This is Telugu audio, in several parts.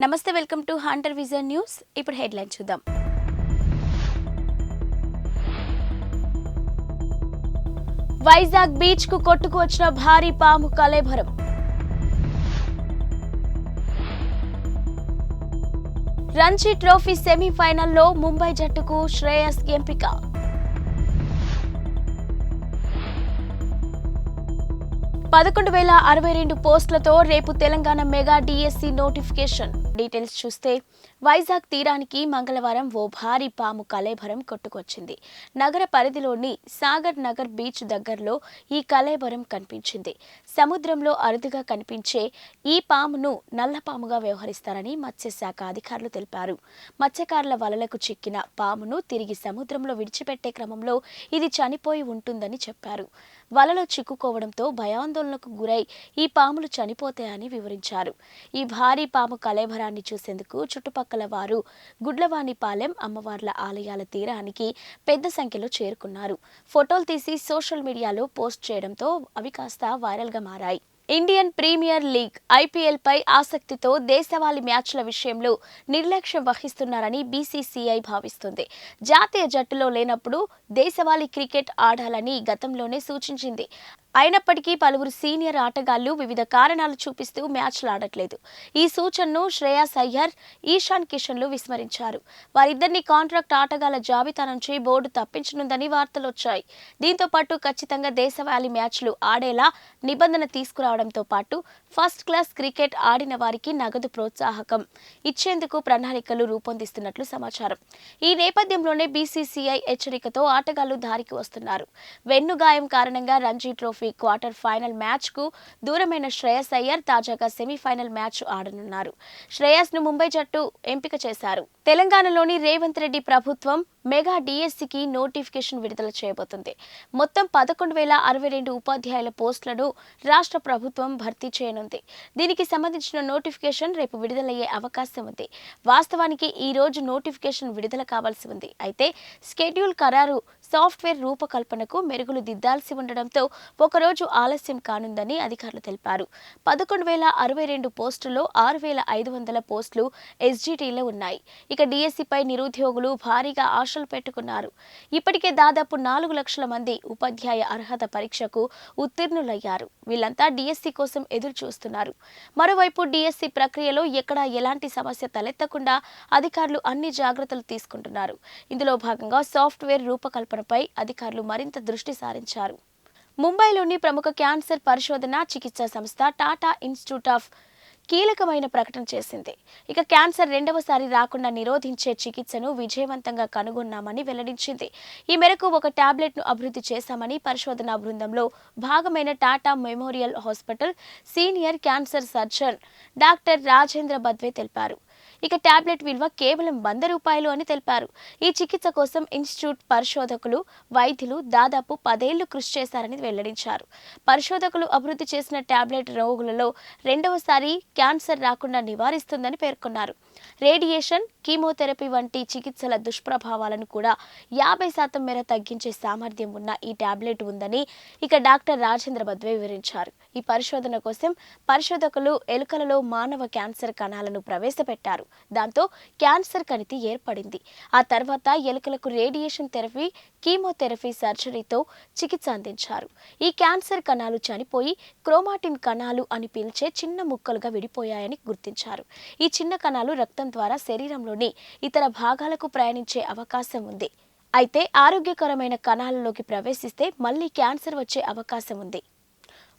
నమస్తే welcome to Hunter vision news. ఇప్పుడు హెడ్లైన్ చూద్దాం. వైజాగ్ బీచ్ కు కొట్టుకు వచ్చిన భారీ పాము కళేబరం. రంజీ ట్రోఫీ సెమీఫైనల్లో ముంబై జట్టుకు శ్రేయస్ ఎంపిక. 11,062 పోస్టులతో రేపు Telangana mega DSC notification. Details చూస్తే వైజాగ్ తీరానికి మంగళవారం ఓ భారీ పాము కళేబరం కొట్టుకొచ్చింది. నగర పరిధిలోని సాగర్ నగర్ బీచ్ దగ్గరలో ఈ కళేబరం కనిపించింది. సముద్రంలో అరుదుగా కనిపించే ఈ పామును నల్లపాముగా వ్యవహరిస్తారని మత్స్యశాఖ అధికారులు తెలిపారు. మత్స్యకారుల వలలకు చిక్కిన పామును తిరిగి సముద్రంలో విడిచిపెట్టే క్రమంలో ఇది చనిపోయి ఉంటుందని చెప్పారు. వలలో చిక్కుకోవడంతో భయాందోళనకు గురై ఈ పాములు చనిపోతాయని వివరించారు. ఈ భారీ పాము కళేబరాన్ని చూసేందుకు చుట్టుపక్కల వారు గుడ్లవానిపాలెం అమ్మవార్ల ఆలయాల తీరానికి పెద్ద సంఖ్యలో చేరుకున్నారు. ఫోటోలు తీసి సోషల్ మీడియాలో పోస్ట్ చేయడంతో అవి కాస్త వైరల్గా మారాయి. ఇండియన్ ప్రీమియర్ లీగ్ ఐపీఎల్ పై ఆసక్తితో దేశవాళీ మ్యాచ్ల విషయంలో నిర్లక్ష్యం వహిస్తున్నారని బీసీసీఐ భావిస్తుంది. జాతీయ జట్టులో లేనప్పుడు దేశవాళీ క్రికెట్ ఆడాలని గతంలోనే సూచించింది. అయినప్పటికీ పలువురు సీనియర్ ఆటగాళ్లు వివిధ కారణాలు చూపిస్తూ మ్యాచ్లు ఆడట్లేదు. ఈ సూచనను శ్రేయస్ అయ్యర్, ఈశాన్ కిషన్లు విస్మరించారు. వారిద్దరిని కాంట్రాక్ట్ ఆటగాళ్ల జాబితా నుంచి బోర్డు తప్పించనుందని వార్తలొచ్చాయి. దీంతో పాటు ఖచ్చితంగా దేశవాళీ మ్యాచ్లు ఆడేలా నిబంధన తీసుకురావడంతో పాటు ఫస్ట్ క్లాస్ క్రికెట్ ఆడిన వారికి నగదు ప్రోత్సాహకం ఇచ్చేందుకు ప్రణాళికలు రూపొందిస్తున్నట్లు సమాచారం. ఈ నేపథ్యంలోనే బీసీసీఐ హెచ్చరికతో ఆటగాళ్లు దారికి వస్తున్నారు. వెన్నుగాయం కారణంగా Ranji trophy quarter final match కు దూరమైన శ్రేయస్ అయ్యర్ తాజాగా సెమీఫైనల్ మ్యాచ్ ఆడనున్నారు. శ్రేయస్ ను ముంబై జట్టు ఎంపిక చేశారు. తెలంగాణలోని రేవంత్ రెడ్డి ప్రభుత్వం మెగా డిఎస్సికి నోటిఫికేషన్ విడుదల చేయబోతుంది. మొత్తం 11,062 ఉపాధ్యాయుల పోస్టులను రాష్ట్ర ప్రభుత్వం భర్తీ చేయనుంది. దీనికి సంబంధించిన నోటిఫికేషన్ రేపు విడుదలయ్యే అవకాశం ఉంది. వాస్తవానికి ఈ రోజు నోటిఫికేషన్ విడుదల కావాల్సి ఉంది. అయితే స్కెడ్యూల్ ఖరారు సాఫ్ట్వేర్ రూపకల్పనకు మెరుగులు దిద్దాల్సి ఉండడంతో ఒకరోజు ఆలస్యం కానుందని అధికారులు తెలిపారు. 11,062 పోస్టుల్లో 6,500 పోస్టులు ఎస్జిటిలో ఉన్నాయి. ఇక డిఎస్సిపై నిరుద్యోగులు భారీగా ఆశలు పెట్టుకున్నారు. ఇప్పటికే దాదాపు 4 లక్షల మంది ఉపాధ్యాయ అర్హత పరీక్షకు ఉత్తీర్ణులయ్యారు. వీళ్ళంతా డిఎస్సి కోసం ఎదురు చూస్తున్నారు. మరోవైపు డిఎస్సి ప్రక్రియలో ఎక్కడా ఎలాంటి సమస్య తలెత్తకుండా అధికారులు అన్ని జాగ్రత్తలు తీసుకుంటున్నారు. ఇందులో భాగంగా సాఫ్ట్వేర్ రూపకల్పనపై అధికారులు మరింత దృష్టి సారించారు. ముంబైలోని ప్రముఖ క్యాన్సర్ పరిశోధన చికిత్సా సంస్థ టాటా ఇన్స్టిట్యూట్ ఆఫ్ కీలకమైన ప్రకటన చేసింది. ఇక క్యాన్సర్ రెండవసారి రాకుండా నిరోధించే చికిత్సను విజయవంతంగా కనుగొన్నామని వెల్లడించింది. ఈ మేరకు ఒక టాబ్లెట్ను అభివృద్ధి చేశామని పరిశోధనా బృందంలో భాగమైన Tata memorial hospital senior cancer surgeon doctor Rajendra Badwe తెలిపారు. ఇక టాబ్లెట్ విలువ కేవలం 100 రూపాయలు అని తెలిపారు. ఈ చికిత్స కోసం ఇన్స్టిట్యూట్ పరిశోధకులు, వైద్యులు దాదాపు 10 ఏళ్లు కృషి చేశారని వెల్లడించారు. పరిశోధకులు అభివృద్ధి చేసిన టాబ్లెట్ రోగులలో రెండవసారి క్యాన్సర్ రాకుండా నివారిస్తుందని పేర్కొన్నారు. రేడియేషన్, కీమోథెరపీ వంటి చికిత్సల దుష్ప్రభావాలను కూడా 50% మేర తగ్గించే సామర్థ్యం ఉన్న ఈ టాబ్లెట్ ఉందని ఇక డాక్టర్ రాజేంద్ర బద్వే వివరించారు. ఈ పరిశోధన కోసం పరిశోధకులు ఎలుకలలో మానవ క్యాన్సర్ కణాలను ప్రవేశపెట్టారు. దాంతో క్యాన్సర్ కణితి ఏర్పడింది. ఆ తర్వాత ఎలుకలకు రేడియేషన్ థెరపీ, కీమోథెరపీ సర్జరీతో చికిత్స అందించారు. ఈ క్యాన్సర్ కణాలు చనిపోయి క్రోమాటిన్ కణాలు అని పిలిచే చిన్న ముక్కలుగా విడిపోయాయని గుర్తించారు. ఈ చిన్న కణాలు రక్తం ద్వారా శరీరంలోని ఇతర భాగాలకు ప్రయాణించే అవకాశం ఉంది. అయితే ఆరోగ్యకరమైన కణాలలోకి ప్రవేశిస్తే మళ్లీ క్యాన్సర్ వచ్చే అవకాశం ఉంది.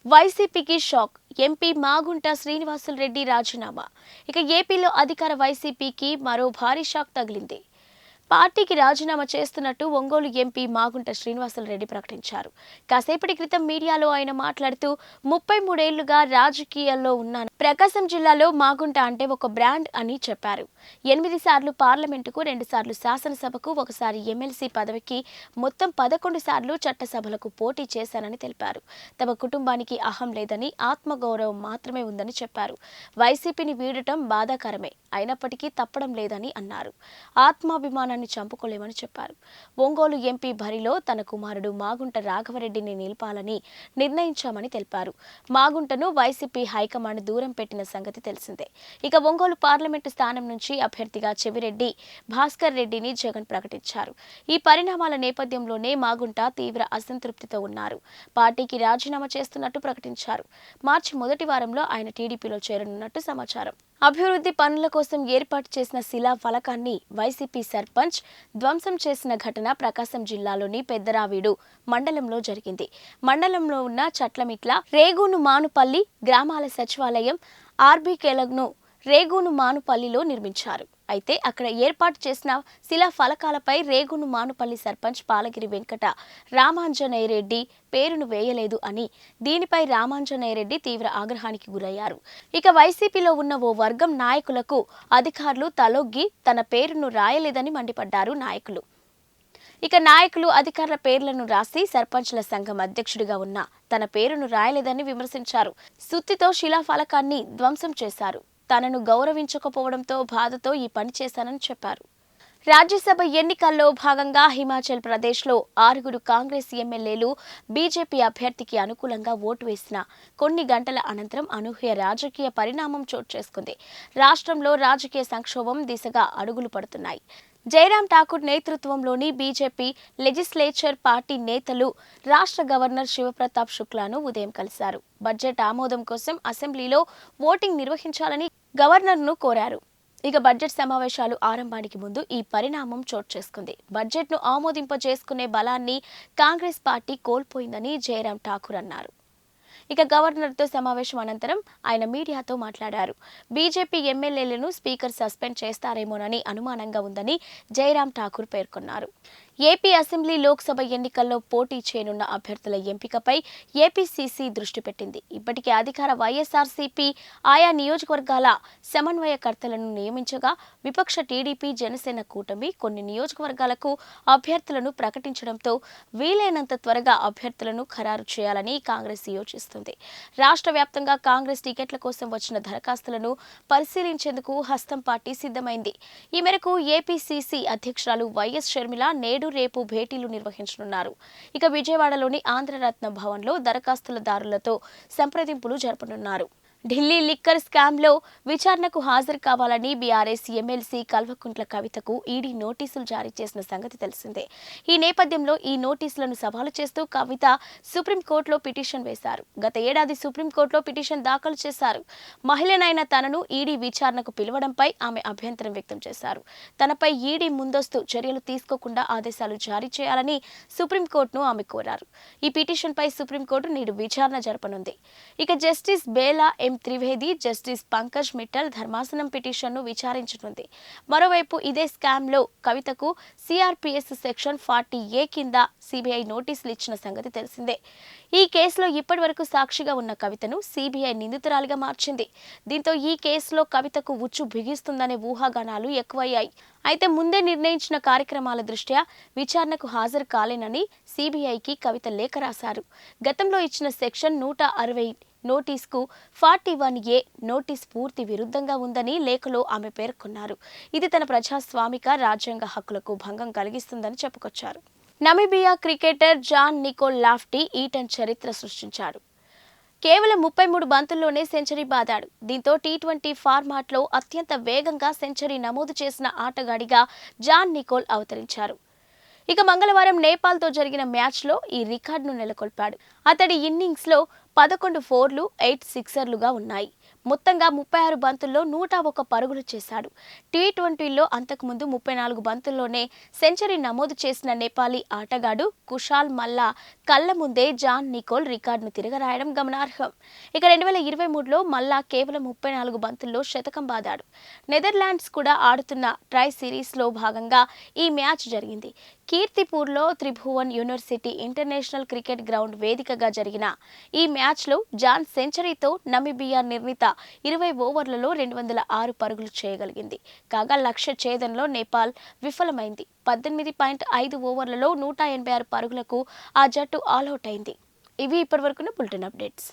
వైసీపీకి షాక్, ఎంపీ మాగుంట శ్రీనివాసులరెడ్డి రాజీనామా. ఇక ఏపీలో అధికార వైసీపీకి మరో భారీ షాక్ తగిలింది. పార్టీకి రాజీనామా చేస్తున్నట్టు ఒంగోలు ఎంపీ మాగుంట శ్రీనివాసులరెడ్డి ప్రకటించారు. కాసేపటి క్రితం మీడియాలో ఆయన మాట్లాడుతూ 33 ఏళ్లుగా రాజకీయాల్లో ఉన్నాను. ప్రకాశం జిల్లాలో మాగుంట అంటే ఒక బ్రాండ్ అని చెప్పారు. 8 సార్లు పార్లమెంటుకు, 2 సార్లు శాసనసభకు, 1 సారి ఎమ్మెల్సీ పదవికి, మొత్తం 11 సార్లు చట్టసభలకు పోటీ చేశానని తెలిపారు. తమ కుటుంబానికి అహం లేదని, ఆత్మగౌరవం మాత్రమే ఉందని చెప్పారు. వైసీపీని వీడటం బాధాకరమే. అయినప్పటికీ తప్పడం లేదని అన్నారు. ఆత్మాభిమానాన్ని చంపుకోలేమని చెప్పారు. ఒంగోలు ఎంపీ బరిలో తన కుమారుడు మాగుంట రాఘవరెడ్డిని నిలపాలని నిర్ణయించామని తెలిపారు. మాగుంటను వైసీపీ హైకమాండ్ దూరం పెట్టిన సంగతి తెలిసిందే. ఇక ఒంగోలు పార్లమెంటు స్థానం నుంచి అభ్యర్థిగా చెవిరెడ్డి భాస్కర్ రెడ్డిని జగన్ ప్రకటించారు. ఈ పరిణామాల నేపథ్యంలోనే మాగుంట తీవ్ర అసంతృప్తితో ఉన్నారు. పార్టీకి రాజీనామా చేస్తున్నట్టు ప్రకటించారు. మార్చి మొదటి వారంలో ఆయన టీడీపీలో చేరనున్నట్టు సమాచారం. అభివృద్ధి పనుల కోసం ఏర్పాటు చేసిన శిలా ఫలకాన్ని వైసీపీ సర్పంచ్ ధ్వంసం చేసిన ఘటన ప్రకాశం జిల్లాలోని పెద్దరావీడు మండలంలో జరిగింది. మండలంలో ఉన్న చట్లమిట్ల, రేగూను మానుపల్లి గ్రామాల సచివాలయం ఆర్బీకేలను రేగూను మానుపల్లిలో నిర్మించారు. అయితే అక్కడ ఏర్పాటు చేసిన శిలా ఫలకాలపై రేగూను మానుపల్లి సర్పంచ్ పాలగిరి వెంకట రామాంజనేయరెడ్డి పేరును వేయలేదు అని, దీనిపై రామాంజనేయరెడ్డి తీవ్ర ఆగ్రహానికి గురయ్యారు. ఇక వైసీపీలో ఉన్న ఓ వర్గం నాయకులకు అధికారులు తలొగ్గి తన పేరును రాయలేదని మండిపడ్డారు నాయకులు. నాయకులు అధికారుల పేర్లను రాసి సర్పంచ్ల సంఘం అధ్యక్షుడిగా ఉన్న తన పేరును రాయలేదని విమర్శించారు. సుత్తితో శిలా ఫలకాన్ని ధ్వంసం చేశారు. తనను గౌరవించకపోవడంతో బాధతో ఈ పని చేశానని చెప్పారు. రాజ్యసభ ఎన్నికల్లో భాగంగా హిమాచల్ ప్రదేశ్లో 6 కాంగ్రెస్ ఎమ్మెల్యేలు బీజేపీ అభ్యర్థికి అనుకూలంగా ఓటు వేసిన కొన్ని గంటల అనంతరం అనూహ్య రాజకీయ పరిణామం చోటు చేసుకుంది. రాష్ట్రంలో రాజకీయ సంక్షోభం దిశగా అడుగులు పడుతున్నాయి. జయరాం ఠాకూర్ నేతృత్వంలోని బీజేపీ లెజిస్లేచర్ పార్టీ నేతలు రాష్ట్ర గవర్నర్ శివప్రతాప్ శుక్లాను ఉదయం కలిశారు. బడ్జెట్ ఆమోదం కోసం అసెంబ్లీలో ఓటింగ్ నిర్వహించాలని గవర్నర్ను కోరారు. బడ్జెట్ సమావేశాలు ఆరంభానికి ముందు ఈ పరిణామం చోటు చేసుకుంది. బడ్జెట్ను ఆమోదింపజేసుకునే బలాన్ని కాంగ్రెస్ పార్టీ కోల్పోయిందని జయరాం ఠాకూర్ అన్నారు. గవర్నర్తో సమావేశం అనంతరం ఆయన మీడియాతో మాట్లాడారు. బీజేపీ ఎమ్మెల్యేలను స్పీకర్ సస్పెండ్ చేస్తారేమోనని అనుమానంగా ఉందని జయరాం ఠాకూర్ పేర్కొన్నారు. ఏపీ అసెంబ్లీ, లోక్సభ ఎన్నికల్లో పోటీ చేయనున్న అభ్యర్థుల ఎంపికపై ఏపీసీసీ దృష్టి పెట్టింది. ఇప్పటికే అధికార వైఎస్ఆర్సీపీ ఆయా నియోజకవర్గాల సమన్వయకర్తలను నియమించగా, విపక్ష టీడీపీ, జనసేన కూటమి కొన్ని నియోజకవర్గాలకు అభ్యర్థులను ప్రకటించడంతో వీలైనంత త్వరగా అభ్యర్థులను ఖరారు చేయాలని కాంగ్రెస్ యోచిస్తుంది. రాష్ట్ర వ్యాప్తంగా కాంగ్రెస్ టికెట్ల కోసం వచ్చిన దరఖాస్తులను పరిశీలించేందుకు హస్తం పార్టీ సిద్ధమైంది. ఈ మేరకు ఏపీసీసీ అధ్యక్షురాలు వైఎస్ షర్మిల నేడు రేపు భేటీలు నిర్వహించనున్నారు. విజయవాడలోని ఆంధ్రరత్న భవన్లో దరఖాస్తుదారులతో సంప్రదింపులు జరపనున్నారు. ఢిల్లీ లిక్కర్ స్కామ్లో విచారణకు హాజరు కావాలని బీఆర్ఎస్ ఎమ్మెల్సీ కల్వకుంట్ల కవితకు ఈడీ నోటీసులు జారీ చేసిన సంగతి తెలిసిందే. ఈ నేపథ్యంలో ఈ నోటీసులను సవాలు చేస్తూ కవిత సుప్రీంకోర్టులో పిటిషన్ వేశారు. గత ఏడాది సుప్రీంకోర్టులో పిటిషన్ దాఖలు చేశారు. మహిళనైన తనను ఈడీ విచారణకు పిలవడంపై ఆమె అభ్యంతరం వ్యక్తం చేశారు. తనపై ఈడీ ముందస్తు చర్యలు తీసుకోకుండా ఆదేశాలు జారీ చేయాలని సుప్రీంకోర్టును ఆమె కోరారు. ఈ పిటిషన్పై సుప్రీంకోర్టు నేడు విచారణ జరపనుంది. జస్టిస్ బేలా ఎం త్రివేది, జస్టిస్ పంకజ్ మిట్టల్ ధర్మాసనం పిటిషన్ను విచారించనుంది. మరోవైపు ఇదే స్కామ్లో కవితకు సిఆర్పిఎస్ సెక్షన్ 40A కింద సిబిఐ నోటీసులు ఇచ్చిన సంగతి తెలిసిందే. ఈ కేసులో ఇప్పటివరకు సాక్షిగా ఉన్న కవితను సిబిఐ నిందితురాలిగా మార్చింది. దీంతో ఈ కేసులో కవితకు ఉచ్చు బిగిస్తుందనే ఊహాగానాలు ఎక్కువయ్యాయి. అయితే ముందే నిర్ణయించిన కార్యక్రమాల దృష్ట్యా విచారణకు హాజరు కాలేనని సిబిఐకి కవిత లేఖ రాశారు. గతంలో ఇచ్చిన సెక్షన్ 160 నోటీసుకు 41A నోటీస్ పూర్తి విరుద్ధంగా ఉందని లేఖలో ఆమె పేర్కొన్నారు. ఇది తన ప్రజాస్వామిక రాజ్యాంగ హక్కులకు భంగం కలిగిస్తుందని చెప్పుకొచ్చారు. Namibia cricketer Jan Nicol Loftie Eaton చరిత్ర సృష్టించాడు. కేవలం 33 బంతుల్లోనే సెంచరీ బాదాడు. దీంతో టీ20 ఫార్మాట్లో అత్యంత వేగంగా సెంచరీ నమోదు చేసిన ఆటగాడిగా జాన్ నికోల్ అవతరించారు. మంగళవారం నేపాల్తో జరిగిన మ్యాచ్లో ఈ రికార్డును నెలకొల్పాడు. అతడి ఇన్నింగ్స్లో 11 4లు, 8 సిక్సర్లుగా ఉన్నాయి. మొత్తంగా 36 బంతుల్లో 101 పరుగులు చేశాడు. టీ20లో అంతకుముందు 34 బంతుల్లోనే సెంచరీ నమోదు చేసిన నేపాలీ ఆటగాడు కుషాల్ మల్లా కళ్ల ముందే జాన్ నికోల్ రికార్డును తిరగరాయడం గమనార్హం. 2023లో మల్లా కేవలం 34 బంతుల్లో శతకం బాదాడు. నెదర్లాండ్స్ కూడా ఆడుతున్న ట్రై సిరీస్లో భాగంగా ఈ మ్యాచ్ జరిగింది. కీర్తిపూర్లో Tribhuvan university international cricket ground వేదికగా జరిగిన ఈ మ్యాచ్లో జాన్ సెంచరీతో నమీబియా నిర్ణీత 20 ఓవర్లలో 206 పరుగులు చేయగలిగింది. కాగా లక్ష్య ఛేదనలో నేపాల్ విఫలమైంది. 18.5 ఓవర్లలో 186 పరుగులకు ఆ జట్టు ఆల్అవుట్ అయింది. ఇవి ఇప్పటివరకున్న బులెటిన్ అప్డేట్స్.